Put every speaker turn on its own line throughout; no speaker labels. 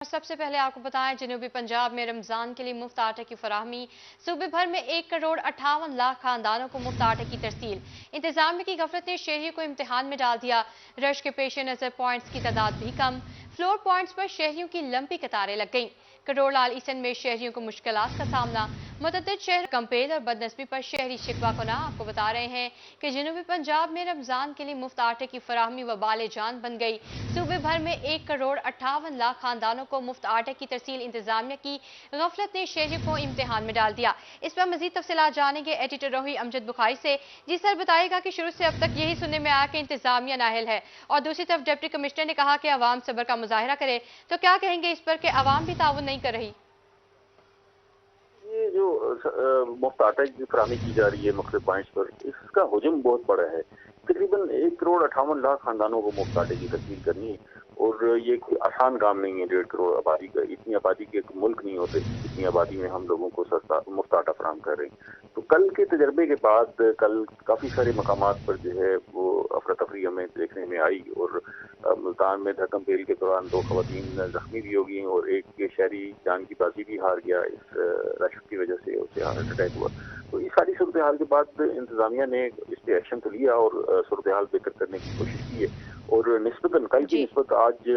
सबसे पहले आपको बताएं, जनूबी पंजाब में रमजान के लिए मुफ्त आटे की फराहमी। सूबे भर में 1,58,00,000 खानदानों को मुफ्त आटे की तरसील। इंतजामिया की गफलत ने शहरियों को इम्तिहान में डाल दिया। रश के पेश नजर पॉइंट्स की तादाद भी कम। फ्लोर पॉइंट्स पर शहरियों की लंबी कतारें लग गईं। करोड़ लाल ईसन में शहरियों को मुश्किलात का सामना। मुतअद्दिद शहर कंपेल और बदनस्बी पर शहरी शिकवा को ना। आपको बता रहे हैं कि जनूबी पंजाब में रमजान के लिए मुफ्त आटे की फराहमी वबाल जान बन गई। सूबे भर में 1,58,00,000 खानदानों को मुफ्त आटे की तरसील। इंतजामिया की गफलत ने शहरियों को इम्तिहान में डाल दिया। इस पर मजीद तफसीलात जानेंगे एडिटर रोही अमजद बुखारी से। जी सर, बताइएगा कि शुरू से अब तक यही सुनने में आया कि इंतजामिया नाअहल है, और दूसरी तरफ डिप्टी कमिश्नर ने कहा कि अवाम सब्र का मुजाहरा करे, तो क्या कहेंगे इस पर कि अवाम भी ताउन नहीं कर रही?
ये जो मुफ्त आटा की फराहमी की जा रही है मुख्तलिफ पॉइंट्स पर, इसका हुजूम बहुत बड़ा है। तकरीबन 1,58,00,000 खानदानों को मुफ्त आटे की तस्वीर करनी है, और ये कोई आसान काम नहीं है। 1.5 करोड़ आबादी का, इतनी आबादी के एक मुल्क नहीं होते इतनी आबादी में हम लोगों को सस्ता मुफ्त आटा फराहम कर रहे हैं। तो कल के तजर्बे के बाद कल काफ़ी सारे मकामात पर जो है वो अफरा तफरी हमें देखने में आई, और मुल्तान में धक्कम पेल के दौरान 2 खवातीन जख्मी भी हो गई और एक शहरी जान की बाजी भी हार गया इस रश की वजह से, उसे हार्ट अटैक हुआ। तो इस सारी सूरत हाल के बाद इंतजामिया ने इस पर एक्शन तो लिया और सूरत हाल बेहतर करने की कोशिश की है, और निस्बतन कल की निस्बत आज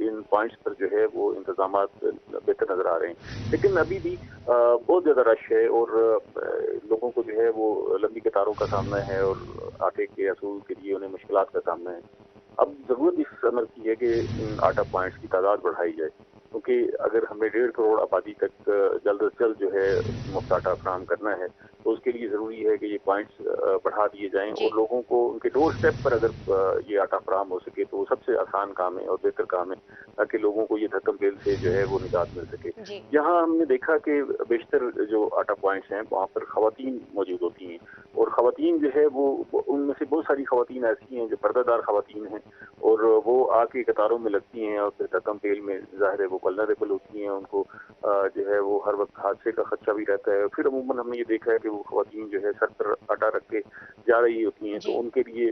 इन पॉइंट्स पर जो है वो इंतजाम बेहतर नजर आ रहे हैं। लेकिन अभी भी बहुत ज़्यादा रश है, और लोगों को जो है वो लंबी कतारों का सामना है, और आटे के असूल के लिए उन्हें मुश्किलात का सामना है। अब ज़रूरत इस अमर की है कि इन आटा पॉइंट्स की तादाद बढ़ाई जाए, क्योंकि अगर हमें 1.5 करोड़ आबादी तक जल्द से जल्द जो है मुफ्त आटा फराहम करना है, तो उसके लिए ज़रूरी है कि ये पॉइंट्स बढ़ा दिए जाएं, और लोगों को उनके डोर स्टेप पर अगर ये आटा फराहम हो सके तो वो सबसे आसान काम है और बेहतर काम है, ताकि लोगों को ये धक्कम पेल से जो है वो निजात मिल सके। यहाँ हमने देखा कि बेशतर जो आटा पॉइंट्स हैं वहाँ पर खवातीन मौजूद होती हैं, और खवातीन जो है वो उनमें से बहुत सारी खवातीन ऐसी हैं जो पर्दादार खवातीन हैं, और वो आके कतारों में लगती हैं, और फिर धक्कम पेल में ज़ाहिर है वो वल्नरेबल होती हैं, उनको जो है वो हर वक्त हादसे का खदशा भी रहता है। फिर अमूमन हमने ये देखा है कि वो खवातीन जो है सर पर आटा रख के जा रही होती हैं, तो उनके लिए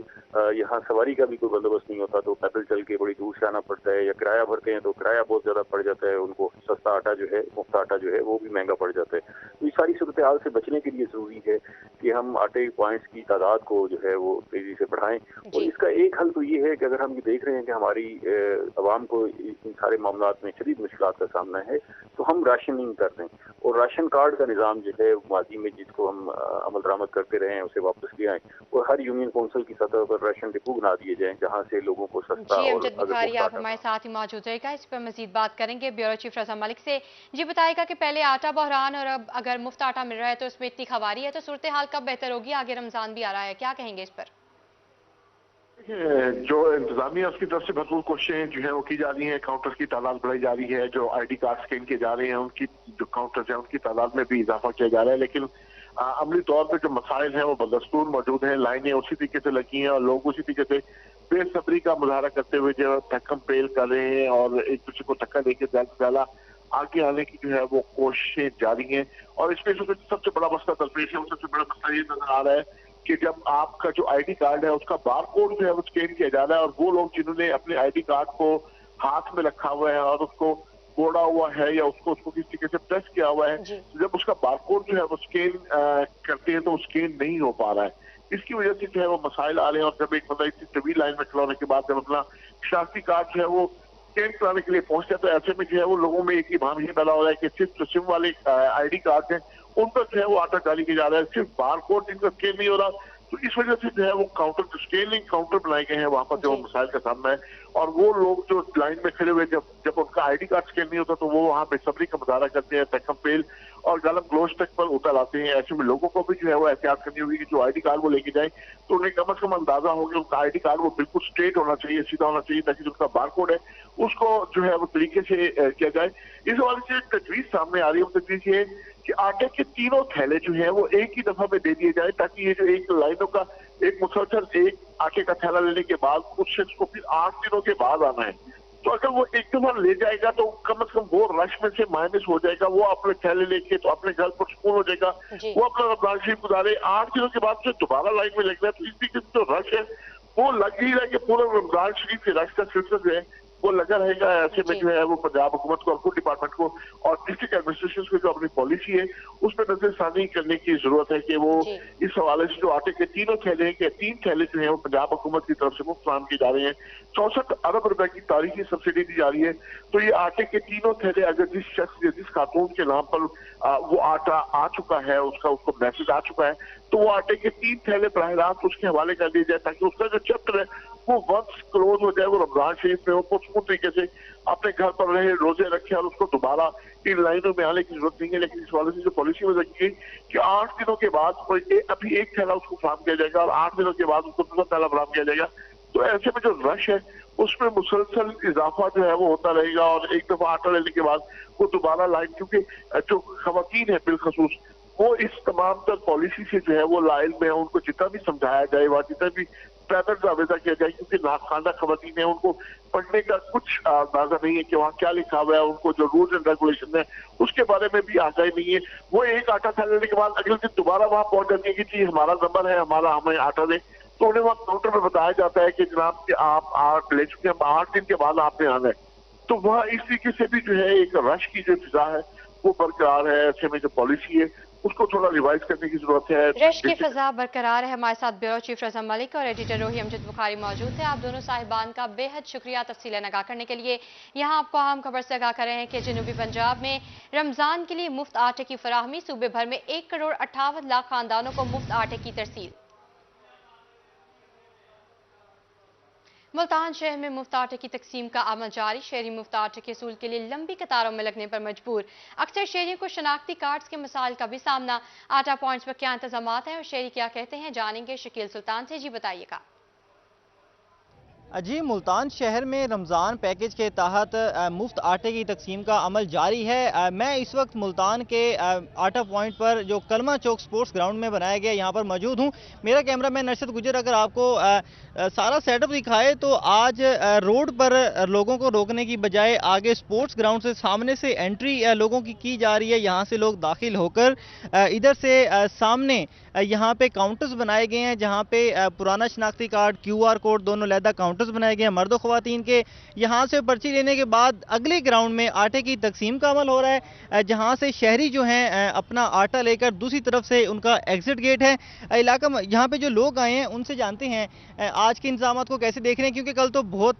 यहाँ सवारी का भी कोई बंदोबस्त नहीं होता, तो पैदल चल के बड़ी दूर से आना पड़ता है, या किराया भरते हैं तो किराया बहुत ज़्यादा पड़ जाता है उनको। सस्ता आटा जो है, मुफ्त आटा जो है वो भी महंगा पड़ जाता है। तो इस सारी सूरत हाल से बचने के लिए ज़रूरी है कि हम आटे पॉइंट्स की तादाद को जो है वो तेज़ी से बढ़ाएं, और इसका एक हल तो ये है कि अगर हम ये देख रहे हैं कि हमारी आवाम को इन सारे मामलात में शदीद मुश्किलात का सामना है, तो हम राशनिंग कर दें, और राशन कार्ड का निज़ाम जो है माजी में जिसको हम अमल दरामद करते रहे हैं उसे वापस ले आएँ, और हर यूनियन कौंसिल की सतह पर राशन डिपो बना दिए जाएँ जहाँ से लोगों को सस्ता।
जी अमजद बुखारी, आप हमारे साथ ही मौजूद रहेगा, इस पर मजीद बात करेंगे ब्यूरो चीफ रजा मलिक से। जी बताएगा कि पहले आटा बहरान और अब अगर मुफ्त आटा मिल रहा है तो इसमें इतनी खबारी है, तो सूरत हाल कब बेहतर होगी? आगे रमजान भी आ रहा है, क्या कहेंगे इस पर?
जो इंतजामिया उसकी तरफ से भरपूर कोशिशें जो है वो की जा रही हैं, काउंटर्स की तादाद बढ़ाई जा रही है, जो आईडी कार्ड स्कैन किए जा रहे हैं उनकी जो काउंटर्स हैं उनकी तादाद में भी इजाफा किया जा रहा है। लेकिन अमली तौर पर जो मसाइल हैं वो बदस्तूर मौजूद हैं, लाइनें उसी तरीके से लगी हैं, और लोग उसी तरीके से बेसब्री का मुजाहरा करते हुए जो धक्कम पेल कर रहे हैं और एक दूसरे को धक्का देकर ज्यादा आगे आने की जो है वो कोशिशें जारी हैं। और इसमें सबसे बड़ा मसला दरपेश है, सबसे बड़ा मसला ये नजर आ रहा है कि जब आपका जो आईडी कार्ड है उसका बार कोड जो है वो स्कैन किया जा रहा है, और वो लोग जिन्होंने अपने आईडी कार्ड को हाथ में रखा हुआ है और उसको कोड़ा हुआ है या उसको किस तरीके से प्रेस किया हुआ है, तो जब उसका बार कोड जो है वो स्कैन करते हैं तो स्कैन नहीं हो पा रहा है। इसकी वजह से जो है वो मसाइल आ रहे हैं, और जब एक बंदा इतनी तवील लाइन में खड़ा होने के बाद जब अपना शनाख्ती कार्ड जो है वो स्कैन कराने के लिए पहुंचता है, तो ऐसे में जो है वो लोगों में एक ही भाव ये पैदा हो रहा है कि सिर्फ जो सिम वाले आईडी कार्ड हैं उन पर जो है वो आटा डाली किया जा रहा है, सिर्फ बार कोड जिनका स्कैन नहीं हो रहा। तो इस वजह से जो है वो काउंटर जो स्कैनिंग काउंटर बनाए गए हैं वहां पर जो मसाइल का सामना है, और वो लोग जो लाइन में खड़े हुए जब उनका आईडी कार्ड स्कैन नहीं होता तो वो वहां बेसब्री का मुजाहरा करते हैं, धक्कम पेल और गलम ग्लोज तक पर उतर आते हैं। ऐसे में लोगों को भी जो है वो एहतियात करनी होगी कि जो आईडी कार्ड वो लेके जाए तो उन्हें कम से कम अंदाजा हो कि उनका आईडी कार्ड वो बिल्कुल स्ट्रेट होना चाहिए, सीधा होना चाहिए, ताकि जो उनका बार कोड है उसको जो है वो तरीके से किया जाए। इस हवाले से एक तजवीज सामने आ रही है, वो तजवीज ये कि आटे के तीनों थैले जो है वो एक ही दफा में दे दिए जाए, ताकि ये जो एक लाइनों का एक मुसलसल एक आटे का थैला लेने के बाद उस शख्स को फिर 8 दिनों के बाद आना है, तो अगर वो एक दफा ले जाएगा तो कम से कम वो रश में से माइनस हो जाएगा, वो अपने थैले लेके तो अपने घर पर सुकून हो जाएगा, वो अपना रमजान शरीफ गुजारे। 8 दिनों के बाद जो दोबारा लाइन में लगना है, तो इस तरीके से जो रश है वो लग ही रहा है कि पूरा रमजान शरीफ के रश का सिलसिला जो है वो लगा रहेगा। ऐसे में जो है वो पंजाब हुकूमत को और फूड डिपार्टमेंट को और डिस्ट्रिक्ट एडमिनिस्ट्रेशन की जो अपनी पॉलिसी है उस पर नजरसानी करने की जरूरत है कि वो इस हवाले से जो आटे के तीनों थैले हैं कि 3 थैले जो है वो पंजाब हुकूमत की तरफ से मुफ्त फराहम किए जा रहे हैं। 64 अरब रुपए की तारीखी सब्सिडी दी जा रही है। तो ये आटे के तीनों थैले अगर जिस शख्स या जिस खातून के नाम पर वो आटा आ चुका है, उसको मैसेज आ चुका है, तो वो आटे के 3 थैले बराह रास्त उसके हवाले कर दिए जाए ताकि उसका जो चैप्टर है वो वंस क्लोज हो जाए, वो रमजान शरीफ में वो पुरसकून तरीके से अपने घर पर रहे, रोजे रखे और उसको दोबारा इन लाइनों में आने की जरूरत नहीं है। लेकिन इस वाले से जो पॉलिसी में रखी कि 8 दिनों के बाद अभी एक थैला उसको फराहम किया जाएगा और 8 दिनों के बाद उसको दूसरा थैला फराहम किया जाएगा। तो ऐसे में जो रश है उसमें मुसलसल इजाफा जो है वो होता रहेगा और एक दफा आटा लेने के बाद वो दोबारा लाइन, क्योंकि जो खवातीन है बिलखसूस वो इस तमाम तर पॉलिसी से जो है वो लाइल में है, उनको जितना भी समझाया जाए व जितना भी पैदल आवेदा किया जाए, क्योंकि नाखाना खवातीन है उनको पढ़ने का कुछ अंदाजा नहीं है कि वहाँ क्या लिखा हुआ है, उनको जो रूल्स एंड रेगुलेशन है उसके बारे में भी आगाही नहीं है। वो एक आटा खा लेने के बाद अगले दिन दोबारा वहाँ पहुंच जाती है कि जी हमारा नंबर है, हमें आटा दे, तो उन्हें वहाँ काउंटर में बताया जाता है कि जनाब कि आप ले चुके हैं, 8 दिन के बाद आपने आना है। तो वहाँ इस तरीके से भी जो है एक रश की जो फिजा है वो बरकरार है। ऐसे में जो पॉलिसी है उसको थोड़ा रिवाइज करने की जरूरत है।
रश की फिजा बरकरार है। हमारे साथ ब्यूरो चीफ रज़ा मलिक और एडिटर रोही अमजद बुखारी मौजूद थे। आप दोनों साहिबान का बेहद शुक्रिया तफसीलें आगाह करने के लिए। यहाँ आपको अहम खबर से आगाह कर रहे हैं कि जनूबी पंजाब में रमजान के लिए मुफ्त आटे की फराहमी, सूबे भर में 1 करोड़ 58 लाख खानदानों को मुफ्त आटे की तरसील। मुल्तान शहर में मुफ्त आटे की तकसीम का अमल जारी। शहरी मुफ्त आटे के सूल के लिए लंबी कतारों में लगने पर मजबूर। अक्सर शहरियों को शनाख्ती कार्ड्स के मसाइल का भी सामना। आटा पॉइंट्स पर क्या इंतजाम हैं और शहरी क्या कहते हैं, जानेंगे शकील सुल्तान से। जी बताइएगा।
जी, मुल्तान शहर में रमज़ान पैकेज के तहत मुफ्त आटे की तकसीम का अमल जारी है। मैं इस वक्त मुल्तान के आटा पॉइंट पर जो कलमा चौक स्पोर्ट्स ग्राउंड में बनाया गया यहाँ पर मौजूद हूँ। मेरा कैमरा मैन नरशद गुजर अगर आपको सारा सेटअप दिखाए तो आज रोड पर लोगों को रोकने की बजाय आगे स्पोर्ट्स ग्राउंड से सामने से एंट्री लोगों की जा रही है। यहाँ से लोग दाखिल होकर इधर से सामने यहाँ पे काउंटर्स बनाए गए हैं जहाँ पे पुराना शनाख्ती कार्ड, QR कोड दोनों लहदा काउंटर्स बनाए गए हैं मर्द और ख़वातीन के। यहाँ से पर्ची लेने के बाद अगले ग्राउंड में आटे की तकसीम का अमल हो रहा है जहाँ से शहरी जो हैं अपना आटा लेकर दूसरी तरफ से उनका एग्जिट गेट है इलाका में। यहाँ पे जो लोग आए हैं उनसे जानते हैं आज के इंतजाम को कैसे देख रहे हैं, क्योंकि कल तो बहुत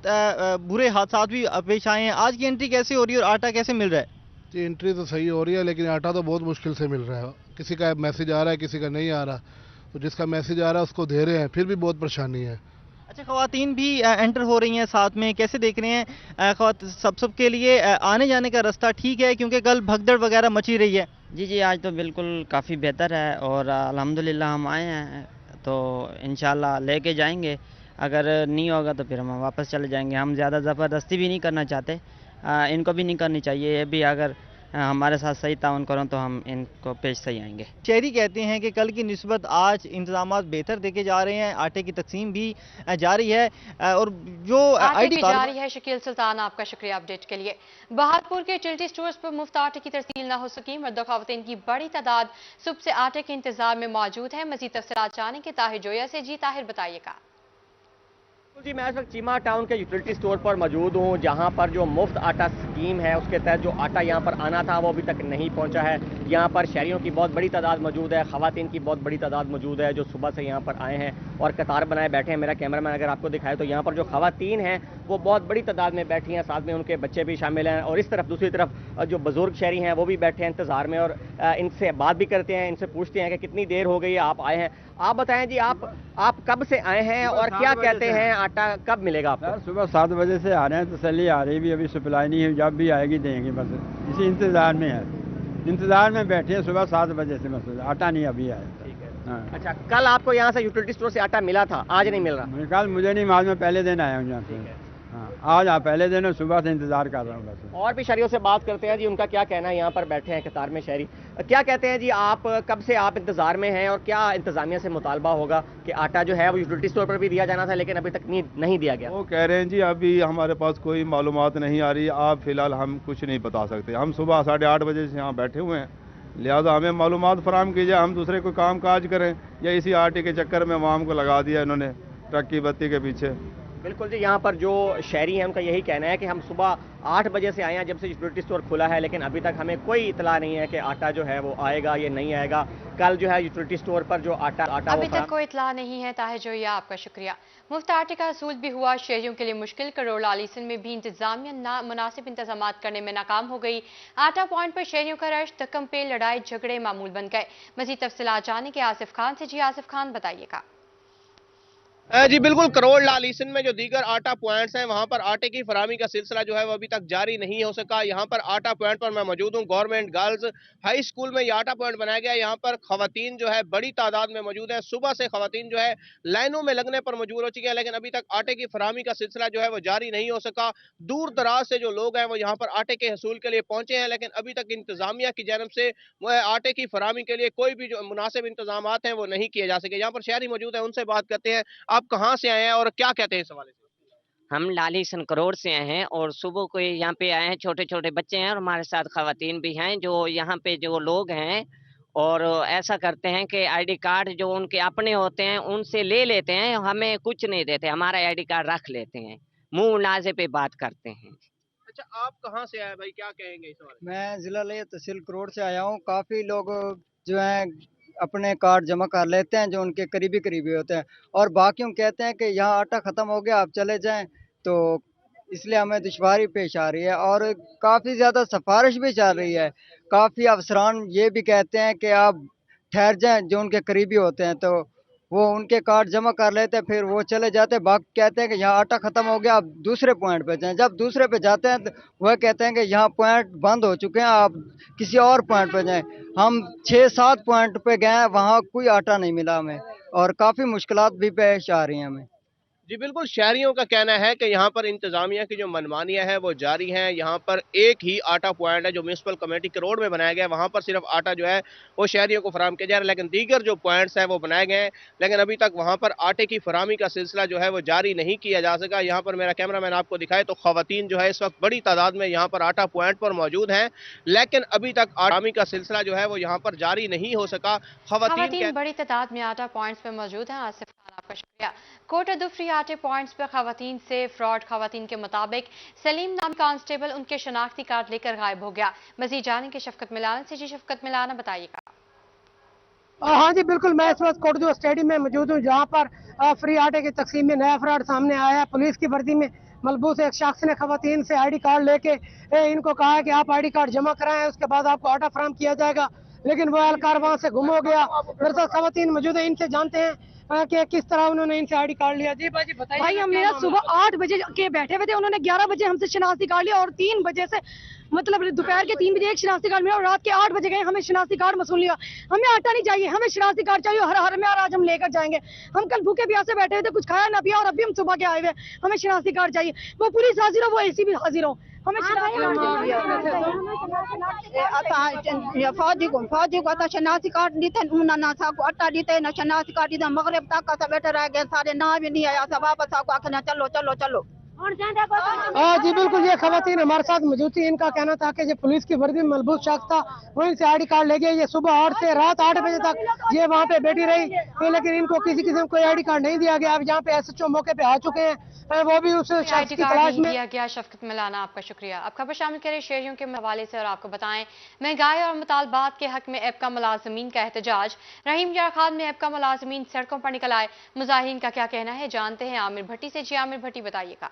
बुरे हादसा भी पेश आए हैं। आज की एंट्री कैसे हो रही है और आटा कैसे मिल रहा है?
जी, एंट्री तो सही हो रही है लेकिन आटा तो बहुत मुश्किल से मिल रहा है। किसी का मैसेज आ रहा है, किसी का नहीं आ रहा, तो जिसका मैसेज आ रहा है उसको दे रहे हैं, फिर भी बहुत परेशानी है।
अच्छा, ख़वातीन भी एंटर हो रही हैं साथ में, कैसे देख रहे हैं सबके लिए आने जाने का रास्ता ठीक है, क्योंकि कल भगदड़ वगैरह मची रही है?
जी, आज तो बिल्कुल काफ़ी बेहतर है और अल्हम्दुलिल्लाह हम आए हैं तो इंशाल्लाह लेके जाएंगे। अगर नहीं होगा तो फिर हम वापस चले जाएंगे। हम ज़्यादा ज़बरदस्ती भी नहीं करना चाहते, इनको भी नहीं करनी चाहिए। ये भी अगर हमारे साथ सही ताउन करो तो हम इनको पेश सही आएंगे।
शहरी कहते हैं कि कल की निस्बत आज इंतजामात बेहतर देखे जा रहे हैं, आटे की तकसीम भी जारी है और जो
आटे भी जारी है। शकील सुल्तान, आपका शुक्रिया अपडेट के लिए। बहादुरपुर के चिल्टी स्टोर्स पर मुफ्त आटे की तरसील न हो सकी। मर्द ख़वातीन की बड़ी तादाद सुबह से आटे के इंतजार में मौजूद है। मज़ीद तफसीलात जाने के ताहिर जोया से। जी ताहिर बताइएगा।
जी, मैं इस वक्त चीमा टाउन के यूटिलिटी स्टोर पर मौजूद हूँ जहाँ पर जो मुफ्त आटा स्कीम है उसके तहत जो आटा यहाँ पर आना था वो अभी तक नहीं पहुँचा है। यहाँ पर शहरियों की बहुत बड़ी तादाद मौजूद है, ख़वातीन की बहुत बड़ी तादाद मौजूद है जो सुबह से यहाँ पर आए हैं और कतार बनाए बैठे हैं। मेरा कैमरामैन अगर आपको दिखाए तो यहाँ पर जो ख़वातीन हैं वो बहुत बड़ी तादाद में बैठी हैं, साथ में उनके बच्चे भी शामिल हैं और इस तरफ दूसरी तरफ जो बुजुर्ग शहरी हैं वो भी बैठे हैं इंतज़ार में और इनसे बात भी करते हैं, इनसे पूछते हैं कि कितनी देर हो गई है आप आए हैं। आप बताएं जी, आप कब से आए हैं और क्या कहते हैं, आटा कब मिलेगा आपको?
सुबह 7 बजे से आ रहे हैं, तसल्ली आ रही भी, अभी सप्लाई नहीं है, जब भी आएगी देंगे, बस इसी इंतज़ार में है, इंतज़ार में बैठे हैं सुबह 7 बजे से, बस आटा नहीं अभी आया।
ठीक है।
हाँ।
अच्छा, कल आपको यहाँ से यूटिलिटी स्टोर से आटा मिला था, आज नहीं मिल रहा?
कल मुझे नहीं मालूम, मैं पहले दिन आया हूँ यहाँ से। हाँ, आज पहले दिन सुबह से इंतजार कर रहा हूँ बस।
और भी शहरियों से बात करते हैं जी, उनका क्या कहना है। यहाँ पर बैठे हैं कतार में शहरी, क्या कहते हैं जी, आप कब से आप इंतजार में हैं और क्या इंतजामिया से मुतालबा होगा कि आटा जो है वो यूटिलिटी स्टोर पर भी दिया जाना था लेकिन अभी तक नहीं दिया गया?
वो कह रहे हैं जी अभी हमारे पास कोई मालूमात नहीं आ रही, आप फिलहाल हम कुछ नहीं बता सकते। हम सुबह 8:30 बजे से यहाँ बैठे हुए हैं, लिहाजा हमें मालूमात फराहम कीजिए, हम दूसरे कोई काम काज करें या इसी आटे के चक्कर में आवाम को लगा दिया इन्होंने ट्रक की बत्ती के पीछे।
बिल्कुल जी, यहाँ पर जो शहरी हैं उनका यही कहना है कि हम सुबह 8 बजे से आए हैं जब से यूटिलिटी स्टोर खुला है, लेकिन अभी तक हमें कोई इतला नहीं है कि आटा जो है वो आएगा या नहीं आएगा। कल जो है यूटिलिटी स्टोर पर जो आटा
अभी तक कोई इतला नहीं है। ताहिर जोया, आपका शुक्रिया। मुफ्त आटे का असूल भी हुआ शहरियों के लिए मुश्किल। करोड़ लालीसन में भी इंतजामिया मुनासिब इंतजाम करने में नाकाम हो गई। आटा पॉइंट पर शहरियों का रश, धक्कम पे लड़ाई झगड़े मामूल बन गए। मजीद तफसीलात जाने के आसिफ खान से। जी आसिफ खान, बताइएगा।
जी बिल्कुल, करोड़ लालीसन में जो दीगर आटा पॉइंट्स हैं वहां पर आटे की फराहमी का सिलसिला जो है वो अभी तक जारी नहीं हो सका। यहाँ पर आटा पॉइंट पर मैं मौजूद हूँ। गवर्नमेंट गर्ल्स हाई स्कूल में ये आटा पॉइंट बनाया गया है। यहाँ पर खवातीन जो है बड़ी तादाद में मौजूद है। सुबह से खवातीन जो है लाइनों में लगने पर मजबूर हो चुकी है, लेकिन अभी तक आटे की फराहमी का सिलसिला जो है वो जारी नहीं हो सका। दूर दराज से जो लोग हैं वो यहाँ पर आटे के हसूल के लिए पहुंचे हैं, लेकिन अभी तक इंतजामिया की जानब से वो आटे की फराहमी के लिए कोई भी जो मुनासिब इंतजाम हैं वो नहीं किए जा सके। यहाँ पर शहरी मौजूद है, उनसे बात करते हैं। आप कहाँ से आए हैं और क्या कहते हैं इस हवाले से?
हम लालीसन करोड़ से आए हैं और सुबह को यहाँ पे आए हैं। छोटे छोटे बच्चे हैं और हमारे साथ खवातीन भी हैं। जो यहाँ पे जो लोग हैं और ऐसा करते हैं कि आईडी कार्ड जो उनके अपने होते हैं उनसे ले लेते हैं, हमें कुछ नहीं देते, हमारा आईडी कार्ड रख लेते हैं, मुंह नाजे पे बात करते हैं।
अच्छा, आप कहाँ से आए भाई, क्या कहेंगे इस हवाले?
मैं जिला ले तहसील करोड़ से आया हूँ। काफ़ी लोग जो हैं अपने कार्ड जमा कर लेते हैं जो उनके करीबी होते हैं, और बाकियों कहते हैं कि यहाँ आटा ख़त्म हो गया आप चले जाएं, तो इसलिए हमें दुश्वारी पेश आ रही है। और काफ़ी ज़्यादा सिफारिश भी चल रही है। काफ़ी अफसरान ये भी कहते हैं कि आप ठहर जाएं, जो उनके करीबी होते हैं तो वो उनके कार्ड जमा कर लेते हैं, फिर वो चले जाते हैं। बाकी कहते हैं कि यहाँ आटा ख़त्म हो गया आप दूसरे पॉइंट पे जाएं। जब दूसरे पे जाते हैं तो वह कहते हैं कि यहाँ पॉइंट बंद हो चुके हैं, आप किसी और पॉइंट पे जाएं। हम 6-7 पॉइंट पे गए, वहाँ कोई आटा नहीं मिला हमें, और काफ़ी मुश्किलात भी पेश आ रही हैं हमें।
जी बिल्कुल, शहरियों का कहना है कि यहाँ पर इंतजामिया की जो मनमानियाँ हैं वो जारी हैं। यहाँ पर एक ही आटा पॉइंट है जो म्यूनसिपल कमेटी के रोड में बनाया गया है, वहाँ पर सिर्फ आटा जो है वो शहरियों को फराहम किया जा रहा है, लेकिन दीगर जो पॉइंट्स हैं वो बनाए गए हैं, लेकिन अभी तक वहाँ पर आटे की फराहमी का सिलसिला जो है वो जारी नहीं किया जा सका। यहाँ पर मेरा कैमरामैन आपको दिखाए तो खवातीन जो है इस वक्त बड़ी तादाद में यहाँ पर आटा पॉइंट पर मौजूद हैं, लेकिन अभी तक फराहमी का सिलसिला जो है वो यहाँ पर जारी नहीं हो सका।
खवातीन बड़ी तादाद में आटा पॉइंट्स पर मौजूद हैं। आसिफ खान, आपका शुक्रिया। कोटा दुफरी आटे पॉइंट्स पर खवातीन से फ्रॉड। खवातीन के मुताबिक सलीम नाम कांस्टेबल उनके शनाख्ती कार्ड लेकर गायब हो गया। मजीद जानेंगे शफकत मिलाना से। जी शफकत मिलाना, बताइएगा।
हाँ जी बिल्कुल, मैं इस वक्त कोटदू स्टेडियम में मौजूद हूँ, जहाँ पर फ्री आटे की तकसीम में नया फ्रॉड सामने आया है। पुलिस की वर्दी में मलबूस एक शख्स ने खवातीन से आईडी कार्ड लेके इनको कहा है कि आप आईडी कार्ड जमा कराएं, उसके बाद आपको आटा फराहम किया जाएगा, लेकिन वो एहलकार वहाँ से गुम हो गया। दरअसल खवातीन मौजूद है, इनसे जानते हैं कि किस तरह उन्होंने इनसे आईडी कार्ड लिया। जी भाई बताइए।
भाई हम मेरा सुबह 8 बजे के बैठे हुए थे, उन्होंने 11 बजे हमसे शनाख्ती कार्ड लिया और 3 बजे से मतलब दोपहर के 3 बजे एक शनाख्ती कार्ड मिला और रात के 8 बजे गए, हमें शनाख्ती कार्ड मसूल लिया। हमें आटा नहीं चाहिए, हमें शनाख्ती कार्ड चाहिए, हर में आज हम लेकर जाएंगे। हम कल भूखे प्यासे बैठे हुए थे, कुछ खाया ना पिया, और अभी हम सुबह के आए हुए, हमें शनाख्ती कार्ड चाहिए। वो पुलिस हाजिर हो, वो एसी भी हाजिर हो, हमें शनाख्ती कार्ड
फौजी को शनाख्ती कार्ड दीते ना को आटा दीते ना शनाख्ती कार्ड दीते। मगरब तक बैठे रह गए, सारे ना भी नहीं आया, सब वापस आकर चलो चलो चलो।
जी बिल्कुल, ये खवातीन हमारे साथ मौजूद थी। इनका कहना था कि जो पुलिस की वर्दी में मलबूस शख्स था वो इनसे आईडी कार्ड ले गया। ये सुबह 8 से रात 8 बजे तक ये वहाँ पे बैठी रही, लेकिन इनको किसी किस्म कोई आईडी कार्ड नहीं दिया गया। अब यहाँ पे SHO मौके पे आ चुके हैं, वो भी उस शख्स की तलाश में
दिया गया। शफकत मिलाना, आपका शुक्रिया। अब खबर शामिल करें शहरियों के हवाले से और आपको बताएं महंगाई और मुतालबात के हक में एपका मुलाजमीन का एहतजाज। रहीम यार खान में एपका मुलाजमीन सड़कों पर निकल आए। मुजाहिरीन का क्या कहना है, जानते हैं आमिर भट्टी से। जी आमिर भट्टी, बताइएगा।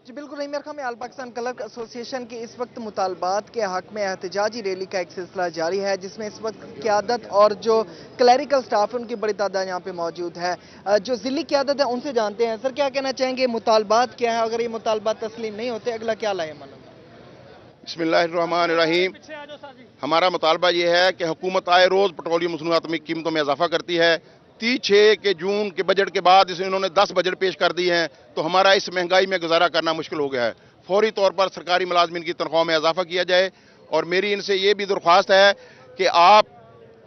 जी बिल्कुल, रहीम यार खान में ऑल पाकिस्तान क्लर्क एसोसिएशन की इस वक्त मुतालबात के हक में एहतजाजी रैली का एक सिलसिला जारी है, जिसमें इस वक्त क़यादत और जो क्लरिकल स्टाफ है उनकी बड़ी तादाद यहाँ पे मौजूद है। जो ज़िली क़यादत है उनसे जानते हैं, सर क्या कहना चाहेंगे, मुतालबात क्या है, अगर ये मुतालबात तस्लीम नहीं होते अगला क्या लाएमन?
बिस्मिल्लाहिर्रहमानिर्रहीम। हमारा मुतालबा ये है कि हुकूमत आए रोज़ पेट्रोलियम मसनूआत में कीमतों में इजाफा करती है। 30/6 के जून के बजट के बाद इन्होंने 10 बजट पेश कर दिए हैं, तो हमारा इस महंगाई में गुजारा करना मुश्किल हो गया है। फौरी तौर पर सरकारी मुलाजमीन की तनख्वाह में इजाफा किया जाए, और मेरी इनसे ये भी दरख्वास्त है कि आप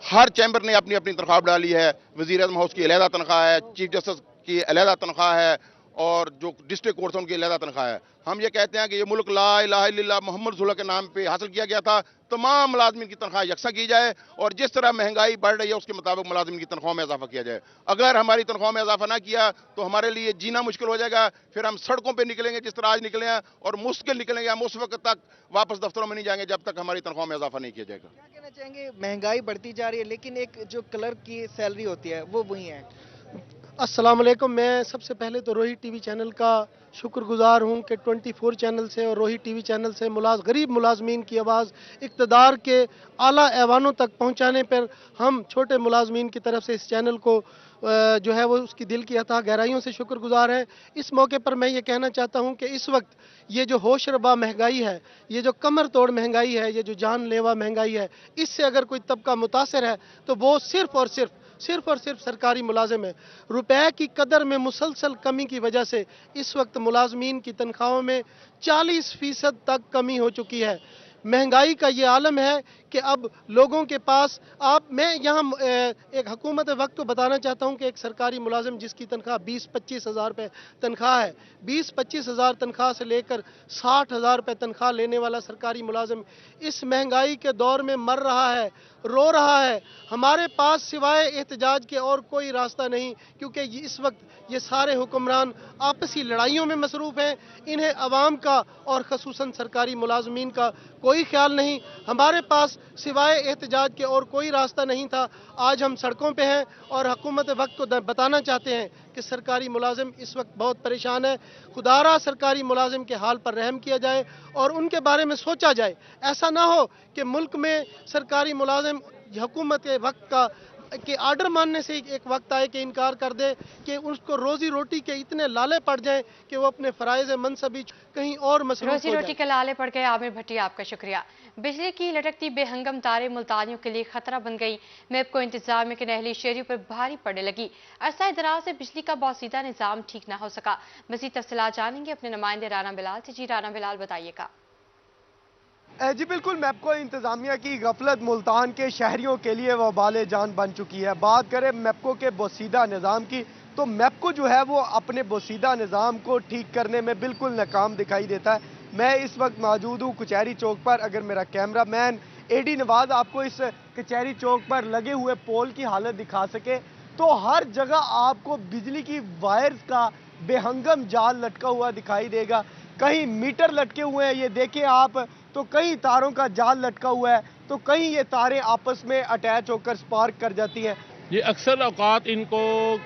हर चैम्बर ने अपनी अपनी तनख्वाह डाली है। वज़ीर-ए-आज़म हाउस की अलहदा तनख्वाह है, चीफ जस्टिस की अलहदा तनख्वाह है, اور جو ڈسٹرکٹ کورٹ ہیں ان کی علیحدہ تنخواہ ہے. ہم یہ کہتے ہیں کہ یہ ملک لا الہ الا اللہ محمد رسول اللہ کے نام پہ حاصل کیا گیا تھا. تمام ملازمین کی تنخواہ یکساں کی جائے اور جس طرح مہنگائی بڑھ رہی ہے اس کے مطابق ملازمین کی تنخواہ میں اضافہ کیا جائے. اگر ہماری تنخواہ میں اضافہ نہ کیا تو ہمارے لیے جینا مشکل ہو جائے گا. پھر ہم سڑکوں پہ نکلیں گے جس طرح آج نکلے ہیں اور مشکل نکلیں گے. ہم اس وقت تک واپس دفتروں میں نہیں جائیں گے جب تک ہماری تنخواہ میں اضافہ نہیں کیا جائے گا.
کیا کہنا چاہیں گے؟ مہنگائی بڑھتی جا رہی ہے لیکن ایک جو کلرک کی سیلری ہوتی ہے وہ وہی ہے.
السلام علیکم. میں سب سے پہلے تو روہی ٹی وی چینل کا شکر گزار ہوں کہ 24 چینل سے اور روہی ٹی وی چینل سے غریب ملازمین کی آواز اقتدار کے اعلیٰ ایوانوں تک پہنچانے پر ہم چھوٹے ملازمین کی طرف سے اس چینل کو جو ہے وہ اس کی دل کی عطا گہرائیوں سے شکر گزار ہے. اس موقع پر میں یہ کہنا چاہتا ہوں کہ اس وقت یہ جو ہوش ربا مہنگائی ہے، یہ جو کمر توڑ مہنگائی ہے، یہ جو جان لیوا مہنگائی ہے، اس سے اگر کوئی طبقہ متاثر ہے تو وہ صرف اور صرف سرکاری ملازم ہے. روپے کی قدر میں مسلسل کمی کی وجہ سے اس وقت ملازمین کی تنخواہوں میں 40% تک کمی ہو چکی ہے. مہنگائی کا یہ عالم ہے کہ اب لوگوں کے پاس میں یہاں ایک حکومت وقت کو بتانا چاہتا ہوں کہ ایک سرکاری ملازم جس کی تنخواہ 20-25 ہزار روپے تنخواہ ہے، 20-25 ہزار تنخواہ سے لے کر 60,000 روپے تنخواہ لینے والا سرکاری ملازم اس مہنگائی کے دور میں مر رہا ہے، رو رہا ہے. ہمارے پاس سوائے احتجاج کے اور کوئی راستہ نہیں، کیونکہ اس وقت یہ سارے حکمران آپسی لڑائیوں میں مصروف ہیں. انہیں عوام کا اور خصوصاً سرکاری ملازمین کا کوئی خیال نہیں. ہمارے پاس سوائے احتجاج کے اور کوئی راستہ نہیں تھا. آج ہم سڑکوں پہ ہیں اور حکومت وقت کو بتانا چاہتے ہیں کہ سرکاری ملازم اس وقت بہت پریشان ہے. خدا را سرکاری ملازم کے حال پر رحم کیا جائے اور ان کے بارے میں سوچا جائے. ایسا نہ ہو کہ ملک میں سرکاری ملازم حکومت وقت کا کہ آرڈر ماننے سے ایک وقت آئے کہ انکار کر دے، کہ اس کو روزی روٹی کے اتنے لالے پڑ جائیں کہ وہ اپنے فرائض منصبی کہیں اور مصروف ہو جائیں.
روزی روٹی کے لالے پڑ گئے. عامر بھٹی آپ کا شکریہ. بجلی کی لٹکتی بے ہنگم تاریں ملتانیوں کے لیے خطرہ بن گئی. میپ کو انتظامیہ کے نہلی شہریوں پر بھاری پڑنے لگی. عرصہ دراز سے بجلی کا بوسیدہ نظام ٹھیک نہ ہو سکا. مزید تفصیلات جانیں گے اپنے نمائندے رانا بلال سے. جی رانا بلال بتائیے گا.
جی بالکل، میپکو انتظامیہ کی غفلت ملتان کے شہریوں کے لیے وبال جان بن چکی ہے. بات کریں میپکو کے بوسیدہ نظام کی تو میپکو جو ہے وہ اپنے بوسیدہ نظام کو ٹھیک کرنے میں بالکل ناکام دکھائی دیتا ہے. میں اس وقت موجود ہوں کچہری چوک پر. اگر میرا کیمرہ مین AD نواز آپ کو اس کچہری چوک پر لگے ہوئے پول کی حالت دکھا سکے تو ہر جگہ آپ کو بجلی کی وائرز کا بے ہنگم جال لٹکا ہوا دکھائی دے گا. کہیں میٹر لٹکے ہوئے ہیں، یہ دیکھیں آپ، تو کئی تاروں کا جال لٹکا ہوا ہے، تو کہیں یہ تاریں آپس میں اٹیچ ہو کر سپارک کر جاتی ہیں.
یہ اکثر اوقات ان کو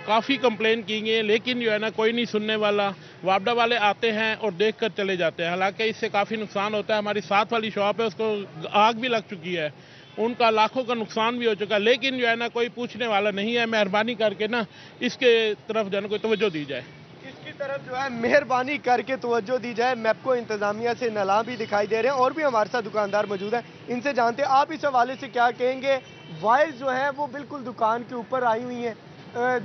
کافی کمپلین کی گئی لیکن جو ہے نا کوئی نہیں سننے والا. وابڈا والے آتے ہیں اور دیکھ کر چلے جاتے ہیں. حالانکہ اس سے کافی نقصان ہوتا ہے. ہماری ساتھ والی شاپ ہے اس کو آگ بھی لگ چکی ہے، ان کا لاکھوں کا نقصان بھی ہو چکا ہے، لیکن جو ہے نا کوئی پوچھنے والا نہیں ہے. مہربانی کر کے نا اس کے طرف جو ہے نا کوئی توجہ دی جائے.
اس کی طرف جو ہے مہربانی کر کے توجہ دی جائے. میپکو انتظامیہ سے نالاں بھی دکھائی دے رہے ہیں اور بھی ہمارے ساتھ دکاندار موجود ہیں، ان سے جانتے ہیں آپ اس حوالے سے کیا کہیں گے. وائر جو ہے وہ بالکل دکان کے اوپر آئی ہوئی ہیں،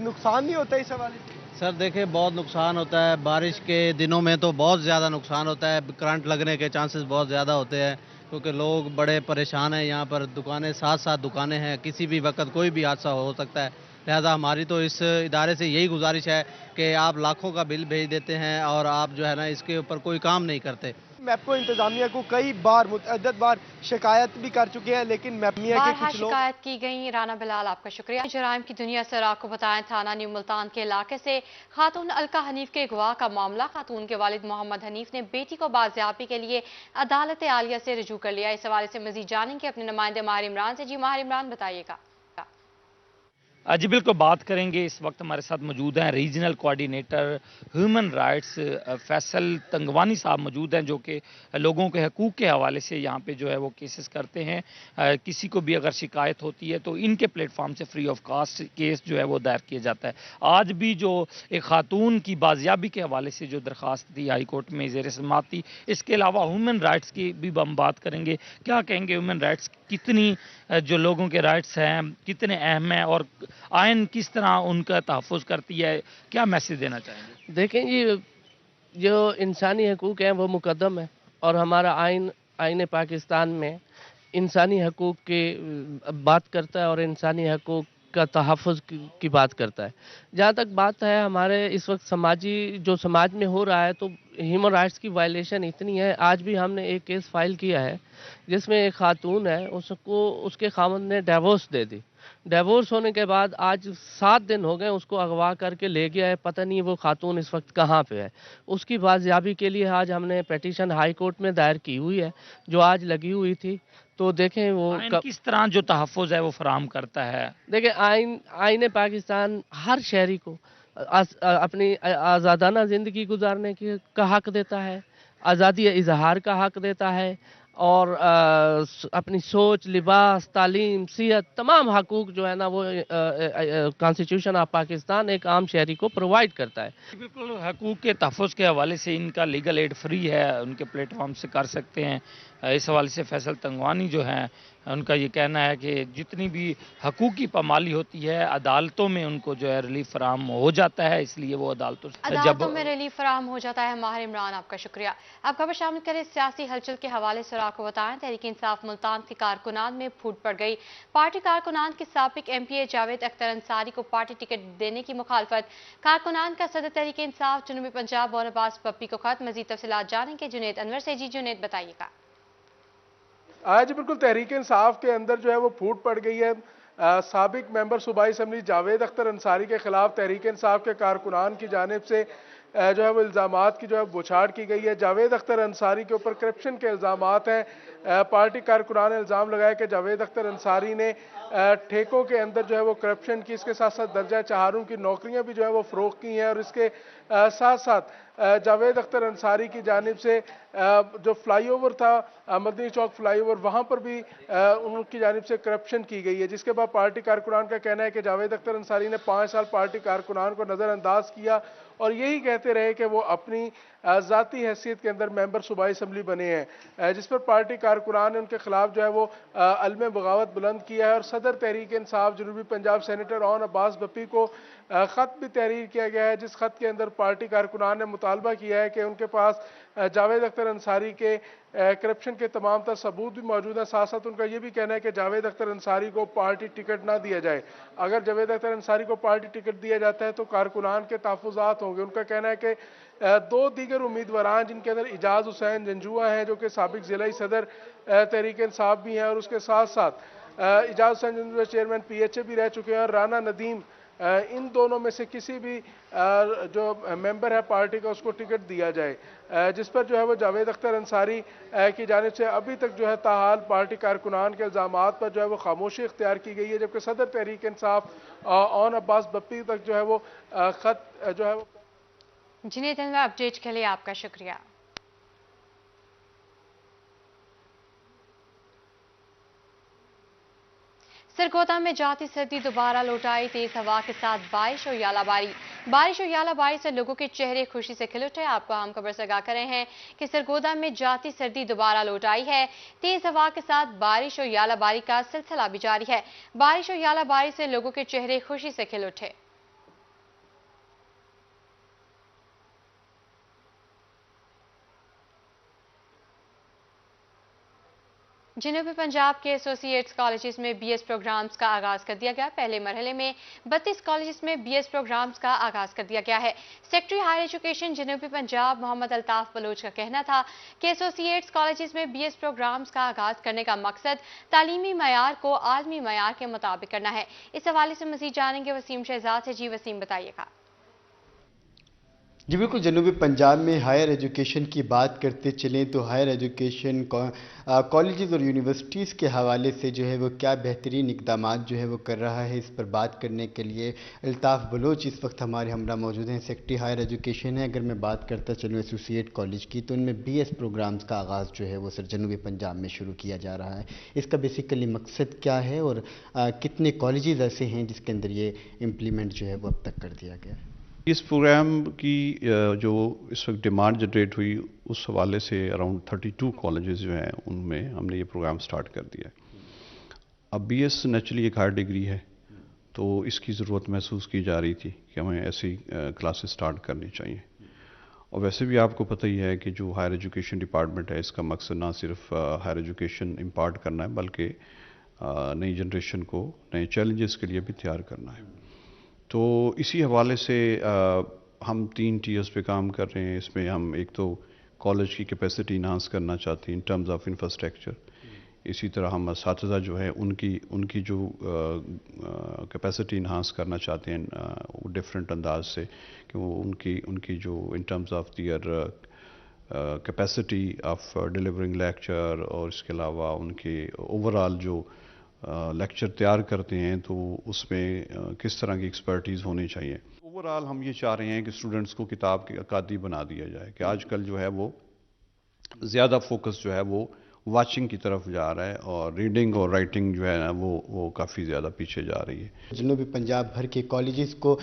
نقصان نہیں ہوتا اس حوالے سے؟
سر دیکھیں بہت نقصان ہوتا ہے. بارش کے دنوں میں تو بہت زیادہ نقصان ہوتا ہے. کرنٹ لگنے کے چانسز بہت زیادہ ہوتے ہیں کیونکہ لوگ بڑے پریشان ہیں. یہاں پر دکانیں ساتھ دکانیں ہیں، کسی بھی وقت کوئی بھی حادثہ ہو سکتا ہے. لہذا ہماری تو اس ادارے سے یہی گزارش ہے کہ آپ لاکھوں کا بل بھیج دیتے ہیں اور آپ جو ہے نا اس کے اوپر کوئی کام نہیں کرتے.
میپکو انتظامیہ کو کئی بار متعدد بار شکایت بھی کر چکے ہیں لیکن میپمیہ کے کچھ لوگ
شکایت کی گئی. رانا بلال آپ کا شکریہ. جرائم کی دنیا سے آپ کو بتائیں تھانہ نیو ملتان کے علاقے سے خاتون الکا حنیف کے اغوا کا معاملہ. خاتون کے والد محمد حنیف نے بیٹی کو بازیابی کے لیے عدالت عالیہ سے رجوع کر لیا. اس حوالے سے مزید جانیں گے اپنے نمائندے ماہر عمران سے. جی ماہر عمران بتائیے گا.
جی بالکل بات کریں گے. اس وقت ہمارے ساتھ موجود ہیں regional coordinator human rights Faisal Tangwani صاحب موجود ہیں جو کہ لوگوں کے حقوق کے حوالے سے یہاں پہ جو ہے وہ کیسز کرتے ہیں. کسی کو بھی اگر شکایت ہوتی ہے تو ان کے پلیٹ فارم سے فری آف کاسٹ کیس جو ہے وہ دائر کیا جاتا ہے. آج بھی جو ایک خاتون کی بازیابی کے حوالے سے جو درخواست تھی ہائی کورٹ میں زیر سماعت تھی. اس کے علاوہ ہیومن رائٹس کی بھی ہم بات کریں گے. کیا کہیں گے ہیومن رائٹس کتنی جو لوگوں کے رائٹس ہیں کتنے اہم ہیں اور آئین کس طرح ان کا تحفظ کرتی ہے، کیا میسیج دینا چاہیں گے؟
دیکھیں جی جو انسانی حقوق ہیں وہ مقدم ہے اور ہمارا آئین پاکستان میں انسانی حقوق کی بات کرتا ہے اور انسانی حقوق का तहफ़्फ़ुज़ की बात करता है। जहाँ तक बात है हमारे इस वक्त समाज में हो रहा है, तो ह्यूमन राइट्स की वायलेशन इतनी है। आज भी हमने एक केस फाइल किया है जिसमें एक खातून है, उसको उसके खामद ने डिवोर्स दे दी। डिवोर्स होने के बाद आज 7 दिन हो गए, उसको अगवा करके ले गया है, पता नहीं वो खातून इस वक्त कहाँ पे है। उसकी बाजियाबी के लिए आज हमने पिटीशन हाई कोर्ट में दायर की हुई है, जो आज लगी हुई थी। तो देखें वो
किस तरह जो तहफ़्फ़ुज़ है वो फराहम करता है।
देखें आईन पाकिस्तान हर शहरी को अपनी आज़ादाना ज़िंदगी गुजारने का हक़ देता है, आज़ादी इजहार का हक़ देता है, और अपनी सोच, लिबास, तालीम, सेहत, तमाम हकूक़ जो है ना वो कॉन्स्टिट्यूशन ऑफ पाकिस्तान एक आम शहरी को प्रोवाइड करता है।
बिल्कुल हकूक़ के तहफ़्फ़ुज़ के हवाले से इनका लीगल एड फ्री है, उनके प्लेटफॉर्म से कर सकते हैं। इस हवाले से फैसल तंगवानी जो हैं उनका ये कहना है कि जितनी भी हकूक़ की पामाली होती है अदालतों में उनको जो है रिलीफ फराहम हो जाता है, इसलिए वो
अदालतों में रिलीफ फराहम हो जाता है। माहिर इमरान आपका शुक्रिया। अब खबर शामिल करें सियासी हलचल के हवाले से और आपको बताएं तहरीक इंसाफ मुल्तान के कारकुनान में फूट पड़ गई। पार्टी कारकुनान के साबिक MPA जावेद अख्तर अंसारी को पार्टी टिकट देने की मुखालफत। कारकुनान का सदर तहरीक इंसाफ जनूबी पंजाब और अब्बास पप्पी को खत। मजीद तफसीलात जानेंगे जुनैद अनवर से। जी जुनैद बताइएगा।
आज बिल्कुल तहरीक इंसाफ के अंदर जो है वो फूट पड़ गई है। साबिक मेंबर सूबाई असम्बली जावेद अख्तर अंसारी के खिलाफ तहरीक इंसाफ के कारकुनान की जानिब से जो है वो इल्ज़ामात की जो है बौछार की गई है। जावेद अख्तर अंसारी के ऊपर करप्शन के इल्ज़ामात हैं। पार्टी कारकुनान ने इल्ज़ाम लगाया कि जावेद अख्तर अंसारी ने ठेकों के अंदर जो है वो करप्शन की, इसके साथ साथ दर्जा चहारों की नौकरियां भी जो है वो फ़रोख्त की हैं, और इसके साथ साथ जावेद अख्तर अंसारी की जानिब से जो फ्लाईओवर था मदनी चौक फ्लाईओवर, वहाँ पर भी उनकी जानिब से करप्शन की गई है, जिसके बाद पार्टी कारकुनान का कहना है कि जावेद अख्तर अंसारी ने 5 साल पार्टी कारकुनान को नज़रअंदाज किया और यही कहते रहे कि वो अपनी ज़ाती हैसियत के अंदर मेंबर सूबाई असम्बली बने हैं, जिस पर पार्टी कारकुनान ने उनके खिलाफ जो है वो अलम बगावत बुलंद किया है। और सदर तहरीक इंसाफ जनूबी पंजाब सेनेटर ऑन अब्बास बप्पी को ख़त भी तहरीर किया गया है, जिस खत के अंदर पार्टी कारकुनान ने मुतालबा किया है कि उनके पास जावेद अख्तर अंसारी के करप्शन के तमाम तर सबूत भी मौजूद हैं। साथ साथ उनका ये भी कहना है कि जावेद अख्तर अंसारी को पार्टी टिकट ना दिया जाए। अगर जावेद अख्तर अंसारी को पार्टी टिकट दिया जाता है तो कारकुनान के तहफ़्फ़ुज़ात होंगे। उनका कहना है कि 2 दीगर उम्मीदवार जिनके अंदर इजाज़ हुसैन जंजुआ हैं जो कि साबिक ज़िला सदर तहरीक इंसाफ भी हैं, और उसके साथ साथ इजाज़ हुसैन जंजुआ चेयरमैन PHA भी रह चुके हैं, और राना नदीम, इन दोनों में से किसी भी जो मेंबर है पार्टी का उसको टिकट दिया जाए, जिस पर जो है वो जावेद अख्तर अंसारी की जानिब से अभी तक जो है ताहाल पार्टी कारकुनान के इल्ज़ामात पर जो है वो खामोशी इख्तियार की गई है। जबकि सदर तहरीक इंसाफ ऑन अब्बास बप्पी तक जो है वो खत जो है वो।
जुनैद अनवर अपडेट के लिए आपका शुक्रिया। सरगोदा में जाती सर्दी दोबारा लौटाई। तेज हवा के साथ बारिश और यालाबारी से लोगों के चेहरे खुशी से खिल उठे। आपको हम खबर से आगाह कर रहे हैं कि सरगोदा में जाती सर्दी दोबारा लौटाई है। तेज हवा के साथ बारिश और यालाबारी का सिलसिला भी जारी है। बारिश और यालाबारी से लोगों के चेहरे खुशी से खिल उठे। जनूबी पंजाब के एसोसिएट्स कॉलेजेस में BS प्रोग्राम्स का आगाज कर दिया गया। पहले मरहले में 32 कॉलेजेस में BS प्रोग्राम्स का आगाज कर दिया गया है। सेक्रेटरी हायर एजुकेशन जनूबी पंजाब मोहम्मद अल्ताफ बलोच का कहना था कि एसोसिएट्स कॉलेजेस में BS प्रोग्राम्स का आगाज करने का मकसद तालीमी मयार को आलमी मयार के मुताबिक करना है। इस हवाले से मजीद जानेंगे वसीम शहजाद से। जी वसीम बताइएगा।
जी बिल्कुल, जनूबी पंजाब में हायर एजुकेशन की बात करते चलें तो हायर एजुकेशन कॉलेजेस और यूनिवर्सिटीज़ के हवाले से जो है वो क्या बेहतरीन इक़दामात जो है वो कर रहा है, इस पर बात करने के लिए अल्ताफ़ बलोच इस वक्त हमारे हमरा मौजूद हैं। सेक्रेटरी हायर एजुकेशन है। अगर मैं बात करता चलूँ एसोसिएट कॉलेज की, तो उनमें BS प्रोग्राम्स का आगाज़ जो है वो सर जनूबी पंजाब में शुरू किया जा रहा है। इसका बेसिकली मकसद क्या है और कितने कॉलेजेस ऐसे हैं जिसके अंदर ये इम्प्लीमेंट जो है वो अब तक कर दिया गया है?
इस प्रोग्राम की जो इस वक्त डिमांड जनरेट हुई उस हवाले से अराउंड 32 कॉलेजेस जो हैं उनमें हमने ये प्रोग्राम स्टार्ट कर दिया है। अब BS नेचुरली एक हायर डिग्री है, तो इसकी ज़रूरत महसूस की जा रही थी कि हमें ऐसी क्लासेस स्टार्ट करनी चाहिए। और वैसे भी आपको पता ही है कि जो हायर एजुकेशन डिपार्टमेंट है, इसका मकसद ना सिर्फ हायर एजुकेशन इम्पार्ट करना है, बल्कि नई जनरेशन को नए चैलेंजेस के लिए भी तैयार करना है। तो इसी हवाले से हम 3 टीयर्स पे काम कर रहे हैं। इसमें हम एक तो कॉलेज की कैपेसिटी इन्हांस करना चाहते हैं इन टर्म्स ऑफ इंफ्रास्ट्रक्चर। इसी तरह हम असातिज़ा जो है उनकी जो कैपेसिटी इन्हांस करना चाहते हैं डिफरेंट अंदाज से, कि वो उनकी जो in terms of their capacity of delivering lecture, और इसके अलावा उनके ओवरऑल जो लेक्चर तैयार करते हैं तो उसमें किस तरह की एक्सपर्टीज़ होनी चाहिए। ओवरऑल हम ये चाह रहे हैं कि स्टूडेंट्स को किताब के अकादी बना दिया जाए, कि आजकल जो है वो ज़्यादा फोकस जो है वो वाचिंग की तरफ जा रहा है, और रीडिंग और राइटिंग जो है ना वो काफ़ी ज़्यादा पीछे जा रही है।
जनूबी पंजाब भर के कॉलेजेस को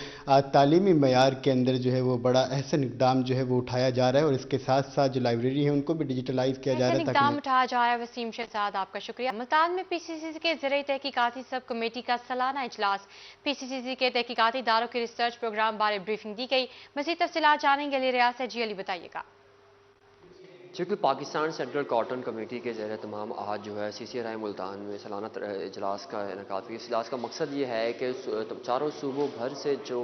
तालीमी मयार के अंदर जो है वो बड़ा अहसन इक़दाम जो है वो उठाया जा रहा है, और इसके साथ साथ जो लाइब्रेरी है उनको भी डिजिटलाइज किया जा रहा है।
इक़दाम उठाया जा रहा है। वसीम शहजाद, आपका शुक्रिया। मुल्तान में PCCC के ज़रिए तहकीकाती सब कमेटी का सालाना इजलास। PCCC के तहकीकाती इदारों के रिसर्च प्रोग्राम बारे ब्रीफिंग दी गई। मज़ीद तफसीलात जानने के लिए रियासत जी अली बताइएगा।
चूँकि पाकिस्तान सेंट्रल कॉटन कमेटी के ज़रिए तमाम आज जो है CCRI मुल्तान में सालाना इजलास का इनेकाद हुआ। इस इजलास का मकसद ये है कि चारों सूबों भर से जो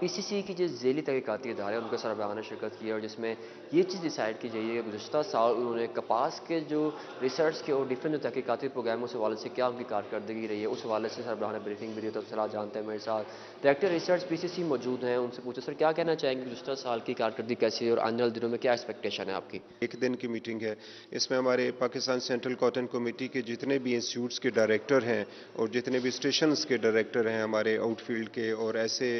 PCC की जो ज़ेली तहकीकाती इदारे उनके सरबराह ने शिरकत की है, और जिसमें ये चीज़ डिसाइड की गई है कि गुज़श्ता साल उन्होंने कपास के जो रिसर्च के और डिफरेंट तहकीकाती प्रोग्रामों से हवाले से क्या उनकी कारकर्दगी रही है, उस हवाले से सरबराह ने ब्रीफिंग भी दी। तो तफसीलात जानते हैं मेरे साथ डायरेक्टर रिसर्च PCC मौजूद हैं, उनसे पूछे सर क्या कहना चाहेंगे, गुज़श्ता साल की कारकर्दगी कैसी है और आने वाले दिनों में क्या एक्सपेक्टेशन है आपकी?
एक दिन की मीटिंग है। इसमें हमारे पाकिस्तान सेंट्रल कॉटन कमेटी के जितने भी इंस्टीट्यूट्स के डायरेक्टर हैं और जितने भी स्टेशंस के डायरेक्टर हैं हमारे आउटफील्ड के, और ऐसे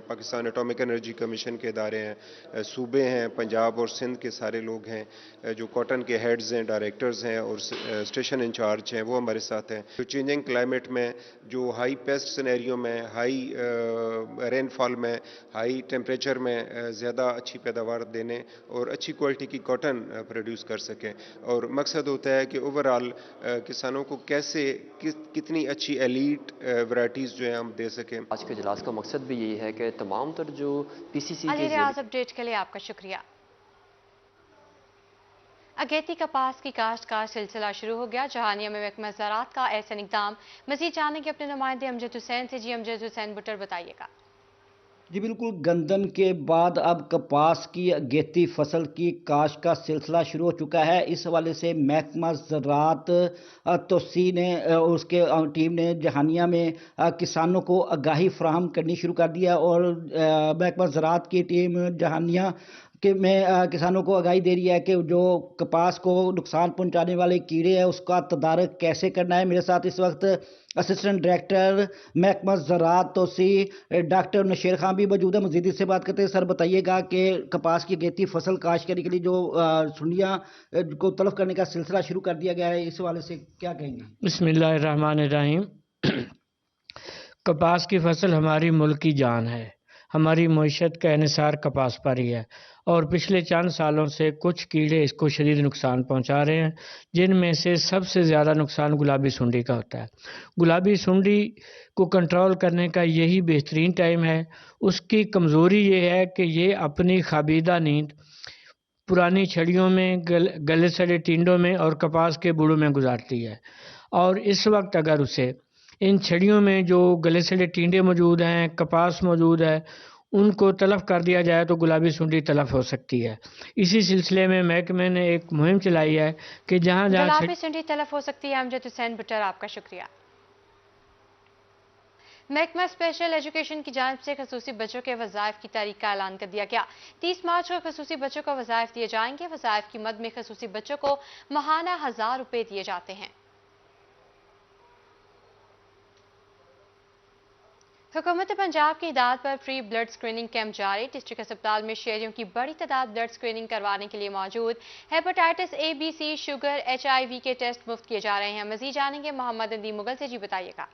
पाकिस्तान एटॉमिक एनर्जी कमीशन के इदारे हैं, सूबे हैं, पंजाब और सिंध के सारे लोग हैं, जो कॉटन के हेड्स हैं, डायरेक्टर्स हैं और स्टेशन इंचार्ज हैं, वो हमारे साथ हैं। जो चेंजिंग क्लाइमेट में, जो हाई पेस्ट सिनेरियो में, हाई रेनफॉल में, हाई टेम्परेचर में ज़्यादा अच्छी पैदावार देने और अच्छी क्वालिटी की कॉटन प्रोड्यूस कर सकें, और मकसद होता है कि ओवरऑल किसानों को कैसे कितनी अच्छी एलीट वैरायटीज़ जो है हम दे सकें।
आज के इजलास का मकसद भी यही है कि तमाम तर जो PCC के
रियाज अपडेट के लिए आपका शुक्रिया। अगेती कपास की काश्त का सिलसिला शुरू हो गया। जहानिया में महकमा ज़राअत का ऐसा इक़दाम। मज़ीद जानने के अपने नुमाइंदे अमजद हुसैन से। जी अमजद हुसैन बुटर, बताइएगा।
जी बिल्कुल, गंदम के बाद अब कपास की अगेती फसल की काश्त का सिलसिला शुरू हो चुका है। इस हवाले से महकमा ज़राअत तोसी ने उसके टीम ने जहानिया में किसानों को आगाही फराहम करनी शुरू कर दिया, और महकमा ज़राअत की टीम जहानिया कि में किसानों को आगाही दे रही है कि जो कपास को नुकसान पहुंचाने वाले कीड़े हैं उसका तदारक कैसे करना है। मेरे साथ इस वक्त असिस्टेंट डायरेक्टर महकमा ज़राअत तोसी डॉक्टर नशीर खान भी मौजूद है। मज़ीद इससे बात करते हैं। सर बताइएगा कि कपास की अगेती फसल काश्तकारी के लिए जो सुंडियाँ को तलब करने का सिलसिला शुरू कर दिया गया है, इस हवाले से क्या कहेंगे?
बिस्मिल्लाहिर्रहमानिर्रहीम। कपास की फसल हमारी मुल्क की जान है। हमारी मईशत का इन्हिसार कपास पर ही है, और पिछले चंद सालों से कुछ कीड़े इसको शदीद नुकसान पहुंचा रहे हैं, जिनमें से सबसे ज़्यादा नुकसान गुलाबी सुंडी का होता है। गुलाबी सुंडी को कंट्रोल करने का यही बेहतरीन टाइम है। उसकी कमज़ोरी ये है कि ये अपनी खाबीदा नींद पुरानी छड़ियों में, गले सड़े टिंडों में और कपास के बूढ़ों में गुजारती है, और इस वक्त अगर उसे इन छड़ियों में जो गले सड़े टिंडे मौजूद हैं, कपास मौजूद है, उनको तलफ कर दिया जाए तो गुलाबी सुंडी तलफ हो सकती है। इसी सिलसिले में महकमे ने एक मुहिम चलाई है कि जहाँ
गुलाबी सुंडी तलफ हो सकती है। अमजद हुसैन बुटर, आपका शुक्रिया। महकमा स्पेशल एजुकेशन की जानिब से खसूसी बच्चों के वज़ाइफ की तारीख का ऐलान कर दिया गया। 30 मार्च को खसूसी बच्चों को वज़ाइफ दिए जाएंगे। वज़ाइफ की मद में खसूसी बच्चों को माहाना 1000 रुपये दिए जाते हैं। हुकूमत पंजाब की हिदायत पर फ्री ब्लड स्क्रीनिंग कैंप जारी। डिस्ट्रिक्ट अस्पताल में शहरियों की बड़ी तादाद ब्लड स्क्रीनिंग करवाने के लिए मौजूद। Hepatitis A, B, C, sugar, HIV के टेस्ट मुफ्त किए जा रहे हैं। मजीद जानेंगे मोहम्मद नदीम मुगल से। जी बताइएगा।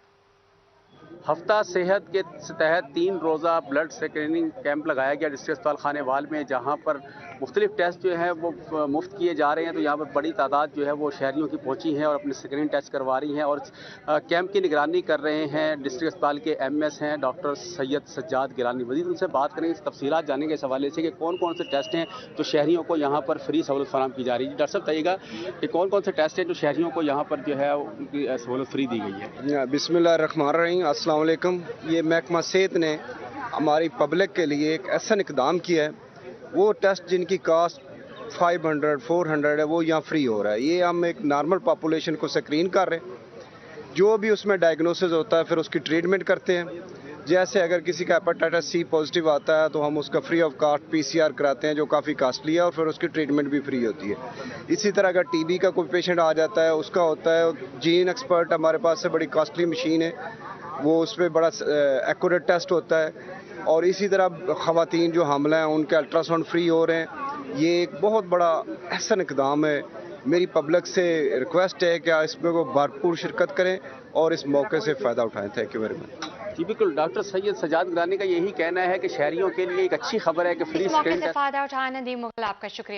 हफ्ता सेहत के तहत 3 रोज़ा ब्लड स्क्रीनिंग कैंप लगाया गया डिस्ट्रिक्ट अस्पताल खानेवाल में, जहां पर
मुख्तलिफ टेस्ट जो है वो मुफ्त किए जा रहे हैं। तो यहाँ पर बड़ी तादाद जो है वो शहरियों की पहुँची है और अपने स्क्रीनिंग टेस्ट करवा रही हैं और कैंप की निगरानी कर रहे हैं डिस्ट्रिक्ट अस्पताल के MS हैं डॉक्टर सैयद सज्जाद गिलानी। मज़ीद उनसे बात करेंगे, तफसीलात जानेंगे इस हवाले से कि कौन कौन से टेस्ट हैं जो शहरियों को यहाँ पर फ्री सहूलत फराहम की जा रही है। डॉक्टर साहब बताइएगा कि कौन कौन से टेस्ट हैं जो शहरियों को यहाँ पर जो है उनकी सहूलत फ्री दी गई है।
बिस्मिल्लाहिर्रहमानिर्रहीम, अस्सलाम वालेकुम। ये महकमा सेहत ने हमारी पब्लिक के लिए एक ऐसा इक़दाम किया है, वो टेस्ट जिनकी कास्ट 500 400 है वो यहाँ फ्री हो रहा है। ये हम एक नॉर्मल पॉपुलेशन को स्क्रीन कर रहे हैं, जो भी उसमें डायग्नोसिस होता है फिर उसकी ट्रीटमेंट करते हैं। जैसे अगर किसी का हेपेटाइटिस C पॉजिटिव आता है तो हम उसका फ्री ऑफ कॉस्ट PCR कराते हैं जो काफ़ी कास्टली है और फिर उसकी ट्रीटमेंट भी फ्री होती है। इसी तरह अगर TB का कोई पेशेंट आ जाता है उसका होता है जीन एक्सपर्ट, हमारे पास से बड़ी कास्टली मशीन है, वो उस पर बड़ा एक्यूरेट टेस्ट होता है। और इसी तरह ख़वातीन जो हामिला हैं उनके अल्ट्रासाउंड फ्री हो रहे हैं। ये एक बहुत बड़ा अहसन इक़दाम है। मेरी पब्लिक से रिक्वेस्ट है कि इसमें वो भरपूर शिरकत करें और इस मौके से फ़ायदा उठाएं। Thank you very much.
जी बिल्कुल, डॉक्टर सैयद सज्जाद गिलानी का यही कहना है कि शहरियों के लिए एक अच्छी खबर है कि फ्री
इस मौके
स्क्रीनिंग
से फायदा उठाने दी मुगल, आपका शुक्रिया।